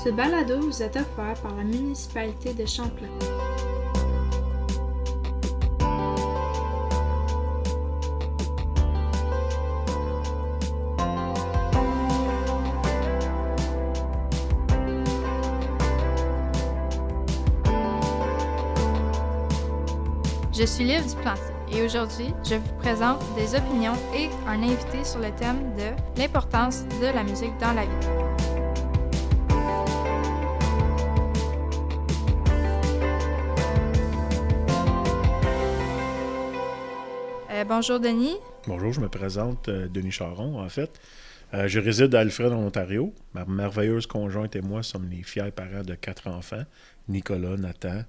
Ce balado vous est offert par la municipalité de Champlain. Je suis Liv Duplantier et aujourd'hui, je vous présente des opinions et un invité sur le thème de l'importance de la musique dans la vie. Bonjour Denis. Bonjour, je me présente Denis Charon, en fait. Je réside à Alfred, en Ontario. Ma merveilleuse conjointe et moi sommes les fiers parents de 4 enfants, Nicolas, Nathan,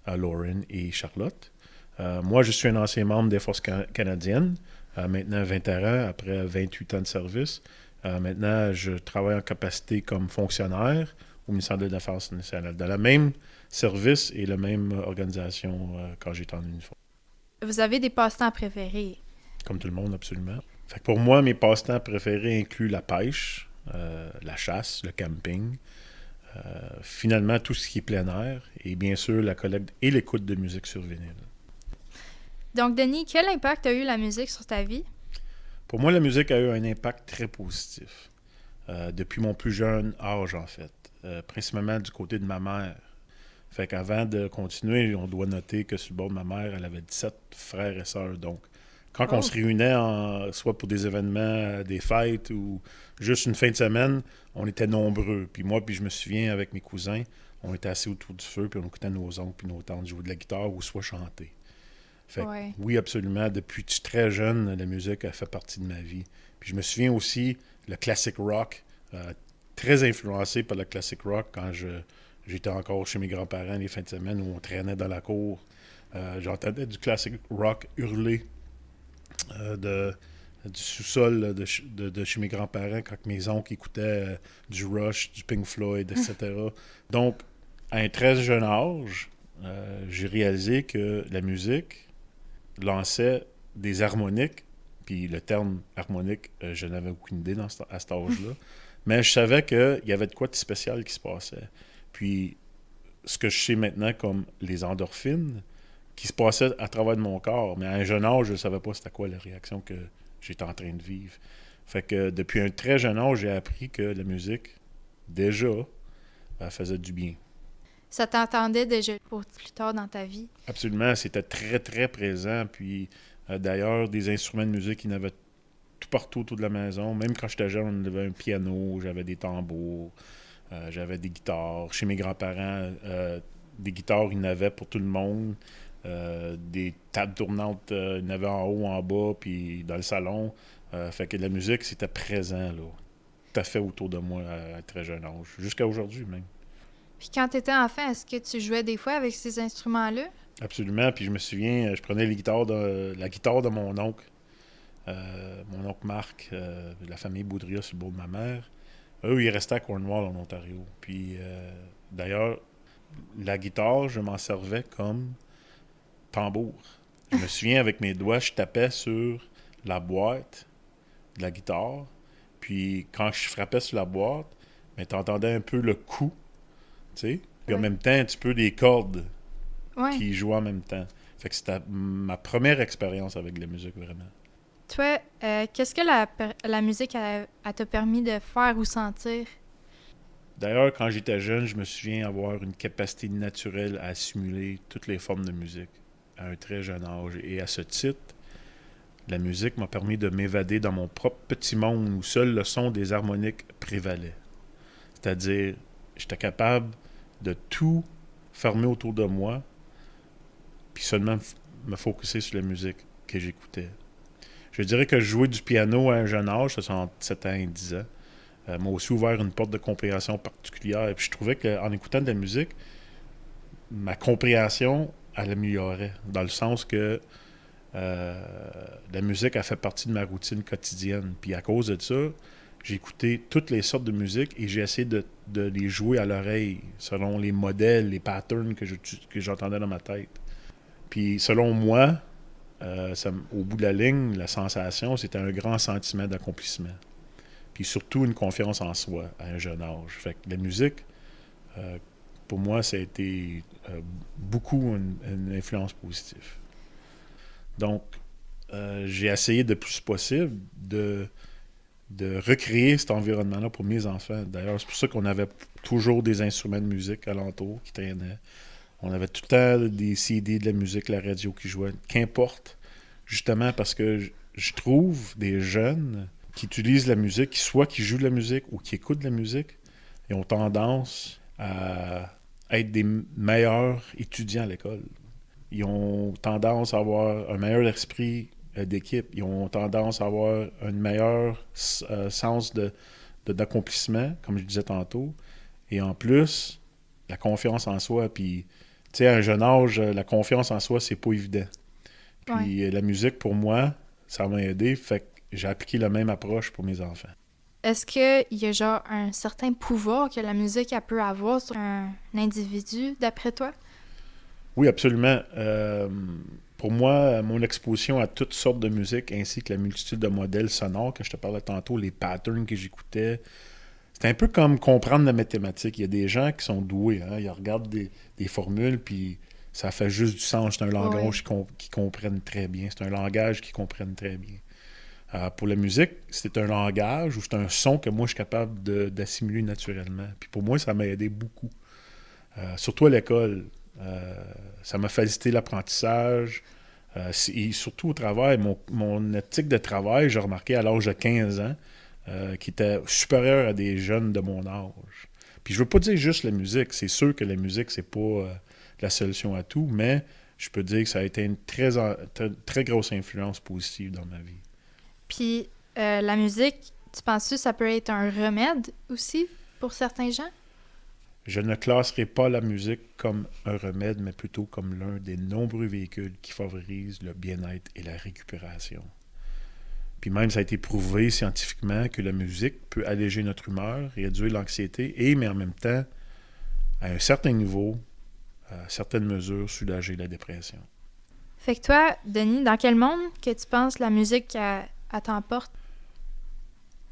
Lauren et Charlotte. Moi, je suis un ancien membre des Forces canadiennes, maintenant 21 ans, après 28 ans de service. Maintenant, je travaille en capacité comme fonctionnaire au ministère de la Défense nationale, dans le même service et la même organisation quand j'étais en uniforme. Vous avez des passe-temps préférés? Comme tout le monde, absolument. Fait que pour moi, mes passe-temps préférés incluent la pêche, la chasse, le camping, finalement tout ce qui est plein air et bien sûr la collecte et l'écoute de musique sur vinyle. Donc Denis, quel impact a eu la musique sur ta vie? Pour moi, la musique a eu un impact très positif. Depuis mon plus jeune âge, en fait. Principalement du côté de ma mère. Fait qu'avant de continuer, on doit noter que sur le bord de ma mère, elle avait 17 frères et sœurs. Donc, quand on se réunait, soit pour des événements, des fêtes ou juste une fin de semaine, on était nombreux. Puis moi, je me souviens, avec mes cousins, on était assis autour du feu, puis on écoutait nos oncles puis nos tantes jouer de la guitare ou soit chanter. Fait que, oui, absolument. Depuis très jeune, la musique a fait partie de ma vie. Puis je me souviens aussi, le classic rock, très influencé par le classic rock quand j'étais encore chez mes grands-parents les fins de semaine où on traînait dans la cour. J'entendais du classic rock hurler du sous-sol de chez mes grands-parents quand mes oncles écoutaient du Rush, du Pink Floyd, etc. Donc, à un très jeune âge, j'ai réalisé que la musique lançait des harmoniques, puis le terme harmonique, je n'avais aucune idée à cet âge-là, mais je savais qu'il y avait de quoi de spécial qui se passait. Puis, ce que je sais maintenant comme les endorphines, qui se passaient à travers de mon corps, mais à un jeune âge, je ne savais pas c'était quoi la réaction que j'étais en train de vivre. Fait que depuis un très jeune âge, j'ai appris que la musique, déjà, faisait du bien. Ça t'entendait déjà pour plus tard dans ta vie? Absolument, c'était très, très présent. Puis, d'ailleurs, des instruments de musique, il y en avait tout partout autour de la maison. Même quand j'étais jeune, on avait un piano, j'avais des tambours, j'avais des guitares. Chez mes grands-parents, des guitares, il y en avait pour tout le monde. Des tables tournantes, il y en avait en haut, en bas, puis dans le salon. Fait que la musique, c'était présent, là, tout à fait autour de moi à un très jeune âge. Jusqu'à aujourd'hui, même. Puis quand tu étais enfant, est-ce que tu jouais des fois avec ces instruments-là? Absolument. Puis je me souviens, je prenais la guitare de mon oncle. Mon oncle Marc, de la famille Boudria sur le bord de ma mère. Eux, ils restaient à Cornwall, en Ontario. Puis d'ailleurs, la guitare, je m'en servais comme tambour. Je me souviens, avec mes doigts, je tapais sur la boîte de la guitare. Puis quand je frappais sur la boîte, mais tu entendais un peu le coup, tu sais. Puis en même temps, un petit peu des cordes qui jouaient en même temps. Fait que c'était ma première expérience avec la musique, vraiment. Toi, qu'est-ce que la musique t'a permis de faire ou sentir? D'ailleurs, quand j'étais jeune, je me souviens avoir une capacité naturelle à assimiler toutes les formes de musique à un très jeune âge. Et à ce titre, la musique m'a permis de m'évader dans mon propre petit monde où seul le son des harmoniques prévalait. C'est-à-dire, j'étais capable de tout fermer autour de moi puis seulement me focusser sur la musique que j'écoutais. Je dirais que jouer du piano à un jeune âge, ça c'est entre 7 ans et 10 ans, m'a aussi ouvert une porte de compréhension particulière. Et puis je trouvais qu'en écoutant de la musique, ma compréhension, elle améliorait. Dans le sens que la musique a fait partie de ma routine quotidienne. Puis à cause de ça, j'ai écouté toutes les sortes de musique et j'ai essayé de les jouer à l'oreille selon les modèles, les patterns que j'entendais dans ma tête. Puis selon moi, au bout de la ligne, la sensation, c'était un grand sentiment d'accomplissement. Puis surtout une confiance en soi à un jeune âge. Fait que la musique Euh, pour moi, ça a été beaucoup une influence positive. Donc, j'ai essayé de plus possible de recréer cet environnement-là pour mes enfants. D'ailleurs, c'est pour ça qu'on avait toujours des instruments de musique alentour qui traînaient. On avait tout le temps des CD, de la musique, la radio qui jouait. Qu'importe, justement parce que je trouve des jeunes qui utilisent la musique, soit qui jouent de la musique ou qui écoutent de la musique, ils ont tendance à être des meilleurs étudiants à l'école. Ils ont tendance à avoir un meilleur esprit d'équipe. Ils ont tendance à avoir un meilleur sens d'accomplissement, comme je disais tantôt. Et en plus, la confiance en soi. Puis, tu sais, à un jeune âge, la confiance en soi, c'est pas évident. Puis, la musique, pour moi, ça m'a aidé. Fait que j'ai appliqué la même approche pour mes enfants. Est-ce qu'il y a genre un certain pouvoir que la musique elle peut avoir sur un individu, d'après toi? Oui, absolument. Pour moi, mon exposition à toutes sortes de musique, ainsi que la multitude de modèles sonores que je te parlais tantôt, les patterns que j'écoutais, c'est un peu comme comprendre la mathématique. Il y a des gens qui sont doués, hein? Ils regardent des formules, puis ça fait juste du sens. C'est un langage qu'ils comprennent très bien. C'est un langage qu'ils comprennent très bien. Pour la musique, c'est un langage ou c'est un son que moi, je suis capable d'assimiler naturellement. Puis pour moi, ça m'a aidé beaucoup. Surtout à l'école. Ça m'a facilité l'apprentissage. Et surtout au travail, mon éthique de travail, j'ai remarqué à l'âge de 15 ans, qui était supérieur à des jeunes de mon âge. Puis je veux pas dire juste la musique. C'est sûr que la musique, c'est pas la solution à tout, mais je peux dire que ça a été une très grosse influence positive dans ma vie. Puis la musique, tu penses-tu que ça peut être un remède aussi pour certains gens? Je ne classerai pas la musique comme un remède, mais plutôt comme l'un des nombreux véhicules qui favorisent le bien-être et la récupération. Puis même, ça a été prouvé scientifiquement que la musique peut alléger notre humeur, réduire l'anxiété mais en même temps, à un certain niveau, à certaines mesures, soulager la dépression. Fait que toi, Denis, dans quel monde que tu penses la musique elle t'emporte?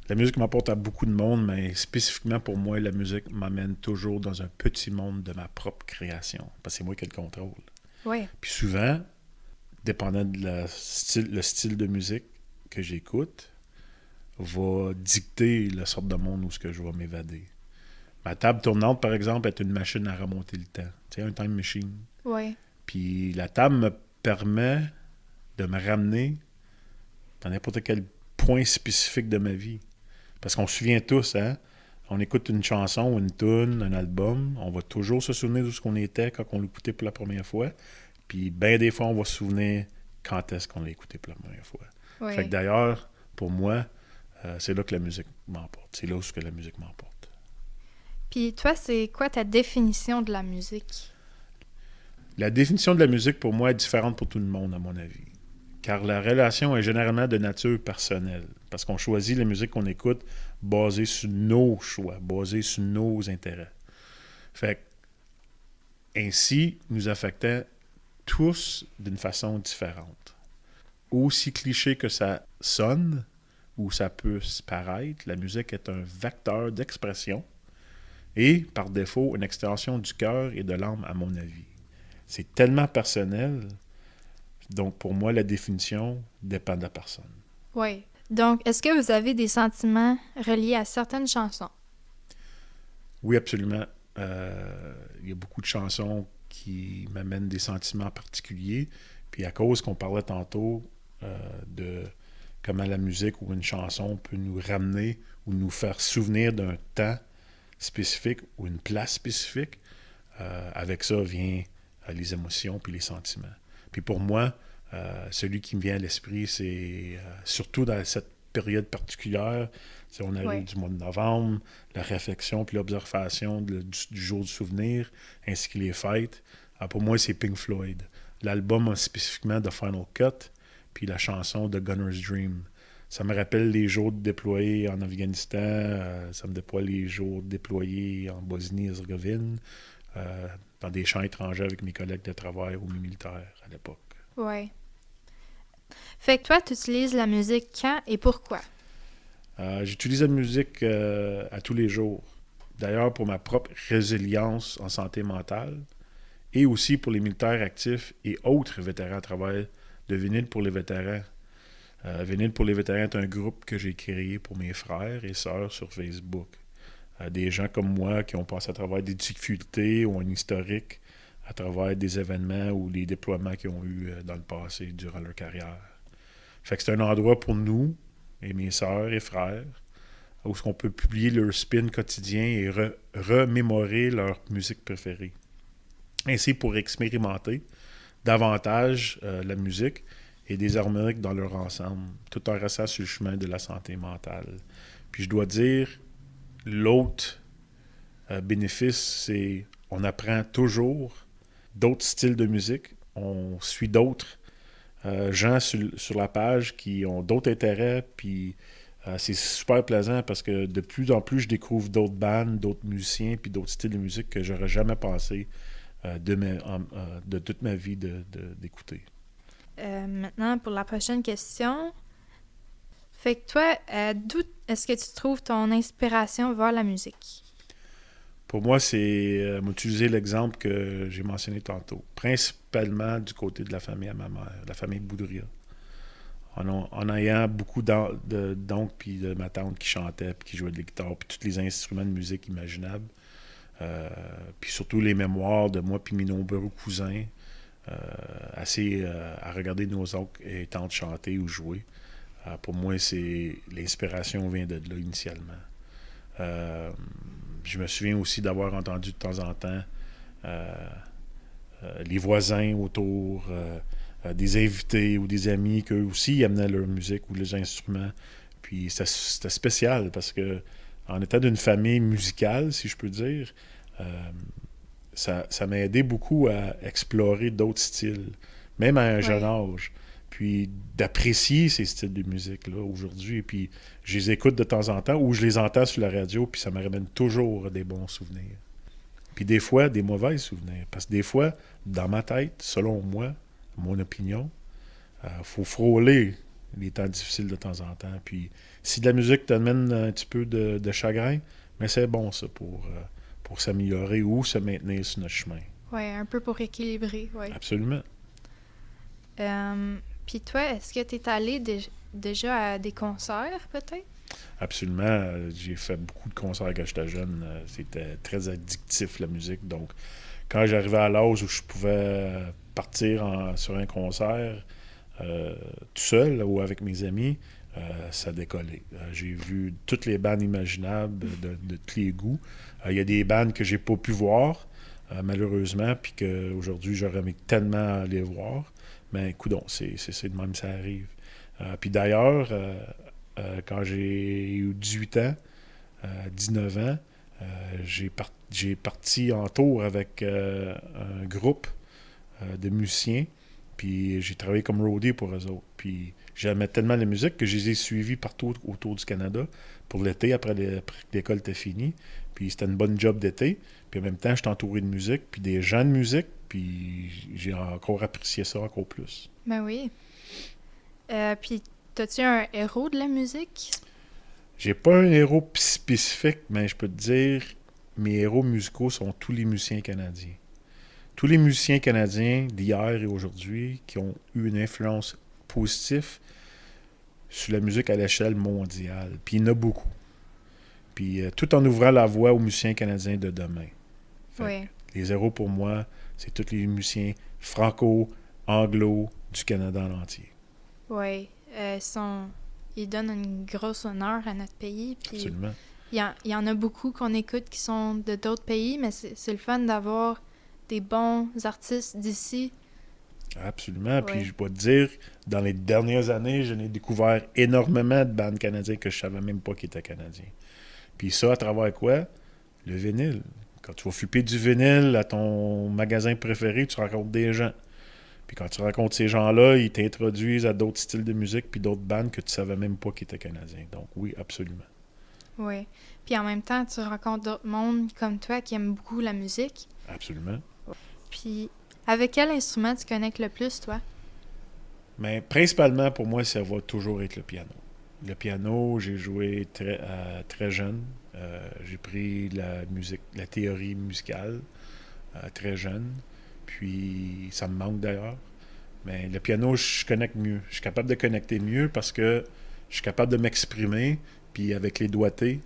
La musique m'apporte à beaucoup de monde, mais spécifiquement pour moi, la musique m'amène toujours dans un petit monde de ma propre création. Parce que c'est moi qui le contrôle. Oui. Puis souvent, dépendant de le style de musique que j'écoute, va dicter la sorte de monde où ce que je vais m'évader. Ma table tournante, par exemple, est une machine à remonter le temps. Tu sais, un time machine. Oui. Puis la table me permet de me ramener dans n'importe quel point spécifique de ma vie. Parce qu'on se souvient tous, hein? On écoute une chanson, une tune, un album, on va toujours se souvenir de ce qu'on était quand on l'écoutait pour la première fois. Puis bien des fois, on va se souvenir quand est-ce qu'on l'a écouté pour la première fois. Oui. Fait que d'ailleurs, pour moi, c'est là que la musique m'emporte. C'est là où que la musique m'emporte. Puis toi, c'est quoi ta définition de la musique? La définition de la musique, pour moi, est différente pour tout le monde, à mon avis. Car la relation est généralement de nature personnelle. Parce qu'on choisit la musique qu'on écoute basée sur nos choix, basée sur nos intérêts. Fait que, ainsi, nous affectait tous d'une façon différente. Aussi cliché que ça sonne, ou ça peut se paraître, la musique est un vecteur d'expression et, par défaut, une extension du cœur et de l'âme, à mon avis. C'est tellement personnel. Donc, pour moi, la définition dépend de la personne. Oui. Donc, est-ce que vous avez des sentiments reliés à certaines chansons? Oui, absolument. Il y a beaucoup de chansons qui m'amènent des sentiments particuliers. Puis à cause qu'on parlait tantôt de comment la musique ou une chanson peut nous ramener ou nous faire souvenir d'un temps spécifique ou une place spécifique, avec ça vient les émotions puis les sentiments. Puis pour moi, celui qui me vient à l'esprit, c'est surtout dans cette période particulière, on arrive du mois de novembre, la réflexion puis l'observation du jour du souvenir, ainsi que les fêtes. Pour moi, c'est Pink Floyd. L'album spécifiquement de Final Cut, puis la chanson de Gunner's Dream. Ça me rappelle les jours déployés en Afghanistan, ça me déploie les jours déployés en Bosnie-Herzégovine, dans des champs étrangers avec mes collègues de travail ou mes militaires à l'époque. Oui. Fait que toi, tu utilises la musique quand et pourquoi? J'utilise la musique à tous les jours. d'ailleurs pour ma propre résilience en santé mentale et aussi pour les militaires actifs et autres vétérans à travers de Vinyle pour les vétérans. Vinyle pour les vétérans est un groupe que j'ai créé pour mes frères et sœurs sur Facebook. Des gens comme moi qui ont passé à travers des difficultés ou un historique à travers des événements ou les déploiements qu'ils ont eu dans le passé durant leur carrière. Fait que c'est un endroit pour nous et mes sœurs et frères où on peut publier leur spin quotidien et remémorer leur musique préférée. Ainsi pour expérimenter davantage la musique et des harmoniques dans leur ensemble, tout en restant sur le chemin de la santé mentale. Puis je dois dire, l'autre bénéfice, c'est on apprend toujours d'autres styles de musique, on suit d'autres gens sur la page qui ont d'autres intérêts, puis c'est super plaisant parce que de plus en plus, je découvre d'autres bandes, d'autres musiciens, puis d'autres styles de musique que j'aurais jamais pensé de toute ma vie d'écouter. Maintenant, pour la prochaine question. Fait que toi, d'où est-ce que tu trouves ton inspiration vers la musique? Pour moi, c'est m'utiliser l'exemple que j'ai mentionné tantôt. Principalement du côté de la famille à ma mère, la famille Boudria. En ayant beaucoup d'oncles puis de ma tante qui chantait, puis qui jouait de la guitare, puis tous les instruments de musique imaginables. Puis surtout les mémoires de moi puis mes nombreux cousins, à regarder nos oncles et tantes chanter ou jouer. Pour moi, l'inspiration vient de là initialement. Je me souviens aussi d'avoir entendu de temps en temps les voisins autour, des invités ou des amis qu'eux aussi amenaient leur musique ou les instruments. Puis c'était spécial parce que en étant d'une famille musicale, si je peux dire, ça m'a aidé beaucoup à explorer d'autres styles, même à un jeune âge. Puis d'apprécier ces styles de musique-là aujourd'hui. Et puis je les écoute de temps en temps ou je les entends sur la radio, puis ça me ramène toujours des bons souvenirs. Puis des fois, des mauvais souvenirs. Parce que des fois, dans ma tête, selon moi, mon opinion, faut frôler les temps difficiles de temps en temps. Puis si de la musique t'amène un petit peu de chagrin, mais c'est bon ça pour s'améliorer ou se maintenir sur notre chemin. Oui, un peu pour équilibrer, oui. Absolument. Puis toi, est-ce que tu es allé déjà à des concerts, peut-être? Absolument. J'ai fait beaucoup de concerts quand j'étais jeune. C'était très addictif, la musique. Donc, quand j'arrivais à l'âge où je pouvais partir sur un concert tout seul ou avec mes amis, ça décollait. J'ai vu toutes les bandes imaginables de tous les goûts. Il y a des bandes que j'ai pas pu voir, malheureusement, puis qu'aujourd'hui, j'aurais aimé tellement aller voir. Mais coudonc, c'est de même, ça arrive. Puis d'ailleurs, quand j'ai eu 18 ans, 19 ans, j'ai parti en tour avec un groupe de musiciens, puis j'ai travaillé comme roadie pour eux autres. Puis j'aimais tellement la musique que je les ai suivis partout autour du Canada pour l'été, après que l'école était finie. Puis c'était une bonne job d'été. Puis en même temps, j'étais entouré de musique, puis des gens de musique, puis j'ai encore apprécié ça encore plus. Ben oui. Puis, t'as-tu un héros de la musique? J'ai pas un héros spécifique, mais je peux te dire, mes héros musicaux sont tous les musiciens canadiens. Tous les musiciens canadiens d'hier et aujourd'hui qui ont eu une influence positive sur la musique à l'échelle mondiale. Puis il y en a beaucoup. Puis tout en ouvrant la voie aux musiciens canadiens de demain. Oui. Les héros pour moi, c'est tous les musiciens franco-anglo du Canada en entier. Oui. Ils donnent une grosse honneur à notre pays. Puis absolument. Il y en a beaucoup qu'on écoute qui sont de d'autres pays, mais c'est le fun d'avoir des bons artistes d'ici. Absolument. Oui. Puis je peux te dire, dans les dernières années, je n'ai découvert énormément de bandes canadiennes que je ne savais même pas qu'ils étaient canadiens. Puis ça, à travers quoi? Le vinyle. Quand tu vas flipper du vinyle à ton magasin préféré, tu rencontres des gens. Puis quand tu rencontres ces gens-là, ils t'introduisent à d'autres styles de musique puis d'autres bandes que tu savais même pas qu'ils étaient canadiens. Donc oui, absolument. Oui. Puis en même temps, tu rencontres d'autres mondes comme toi qui aiment beaucoup la musique. Absolument. Puis avec quel instrument tu connectes le plus, toi? Mais principalement, pour moi, ça va toujours être le piano. Le piano, j'ai joué très jeune. J'ai pris la théorie musicale très jeune. Puis ça me manque d'ailleurs. Mais le piano, je connecte mieux. Je suis capable de connecter mieux parce que je suis capable de m'exprimer, puis avec les doigtés.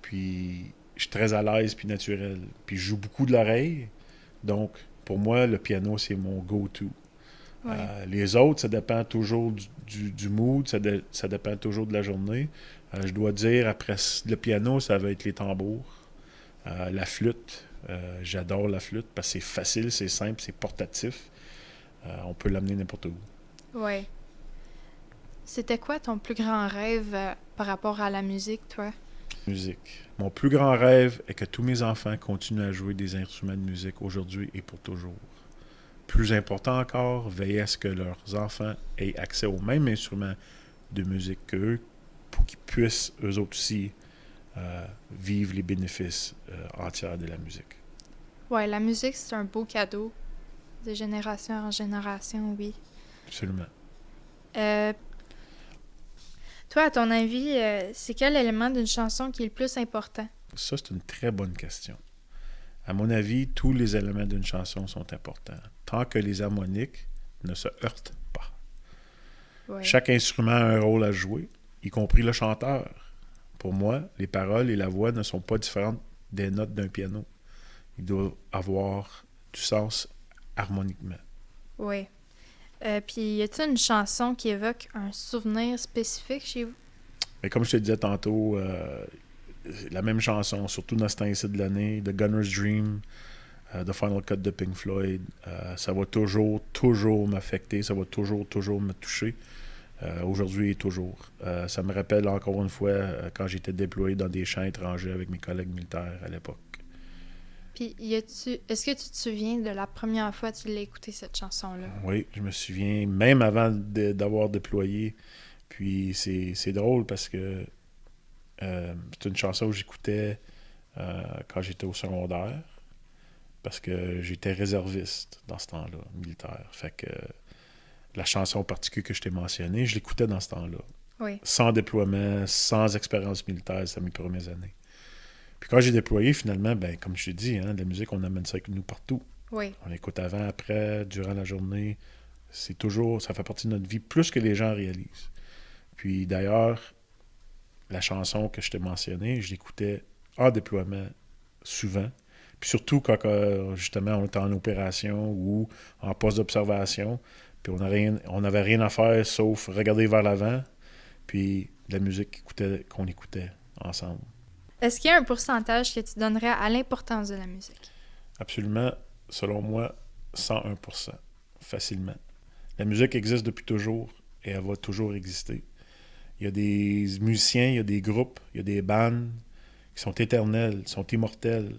Puis je suis très à l'aise puis naturel. Puis je joue beaucoup de l'oreille. Donc, pour moi, le piano, c'est mon go-to. Ouais. Les autres, ça dépend toujours du mood, ça dépend toujours de la journée. Je dois dire, après le piano, ça va être les tambours, la flûte. J'adore la flûte parce que c'est facile, c'est simple, c'est portatif. On peut l'amener n'importe où. Ouais. C'était quoi ton plus grand rêve par rapport à la musique, toi? Musique. Mon plus grand rêve est que tous mes enfants continuent à jouer des instruments de musique aujourd'hui et pour toujours. Plus important encore, veiller à ce que leurs enfants aient accès aux mêmes instruments de musique qu'eux pour qu'ils puissent, eux autres aussi, vivre les bénéfices entiers de la musique. Ouais, la musique, c'est un beau cadeau de génération en génération, oui. Absolument. Toi, à ton avis, c'est quel élément d'une chanson qui est le plus important? Ça, c'est une très bonne question. À mon avis, tous les éléments d'une chanson sont importants, tant que les harmoniques ne se heurtent pas. Ouais. Chaque instrument a un rôle à jouer, y compris le chanteur. Pour moi, les paroles et la voix ne sont pas différentes des notes d'un piano. Ils doivent avoir du sens harmoniquement. Oui. Puis, y a-t-il une chanson qui évoque un souvenir spécifique chez vous? Mais comme je te disais tantôt, la même chanson, surtout dans ce temps-ci de l'année, The Gunner's Dream, The Final Cut de Pink Floyd, ça va toujours m'affecter, ça va toujours me toucher. Aujourd'hui et toujours. Ça me rappelle encore une fois quand j'étais déployé dans des champs étrangers avec mes collègues militaires à l'époque. Puis, est-ce que tu te souviens de la première fois que tu l'as écouté, cette chanson-là? Oui, je me souviens, même avant d'avoir déployé. Puis c'est drôle parce que c'est une chanson que j'écoutais quand j'étais au secondaire, parce que j'étais réserviste dans ce temps-là, militaire. Fait que la chanson en particulier que je t'ai mentionnée, je l'écoutais dans ce temps-là. Oui. Sans déploiement, sans expérience militaire, c'est mes premières années. Puis quand j'ai déployé, finalement, ben comme je t'ai dit, la musique, on amène ça avec nous partout. Oui. On l'écoute avant, après, durant la journée. C'est toujours, ça fait partie de notre vie, plus que les gens réalisent. Puis d'ailleurs, la chanson que je t'ai mentionnée, je l'écoutais en déploiement souvent. Puis surtout quand justement on était en opération ou en poste d'observation, puis on n'avait rien à faire sauf regarder vers l'avant, puis la musique qu'on écoutait ensemble. Est-ce qu'il y a un pourcentage que tu donnerais à l'importance de la musique? Absolument, selon moi, 101%, facilement. La musique existe depuis toujours et elle va toujours exister. Il y a des musiciens, il y a des groupes, il y a des bandes qui sont éternels, sont immortels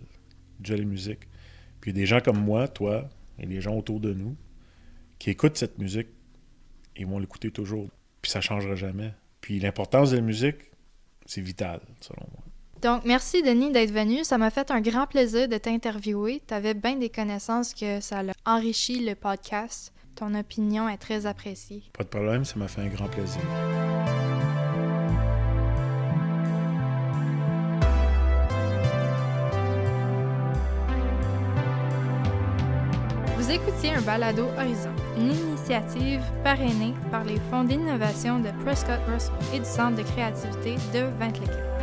dû à la musique. Puis il y a des gens comme moi, toi, et les gens autour de nous, qui écoutent cette musique, ils vont l'écouter toujours. Puis ça ne changera jamais. Puis l'importance de la musique, c'est vital, selon moi. Donc, merci Denis d'être venu. Ça m'a fait un grand plaisir de t'interviewer. Tu avais bien des connaissances que ça a enrichi le podcast. Ton opinion est très appréciée. Pas de problème, ça m'a fait un grand plaisir. Vous écoutiez un balado Horizon, une initiative parrainée par les fonds d'innovation de Prescott Russell et du Centre de créativité de Ventlequin.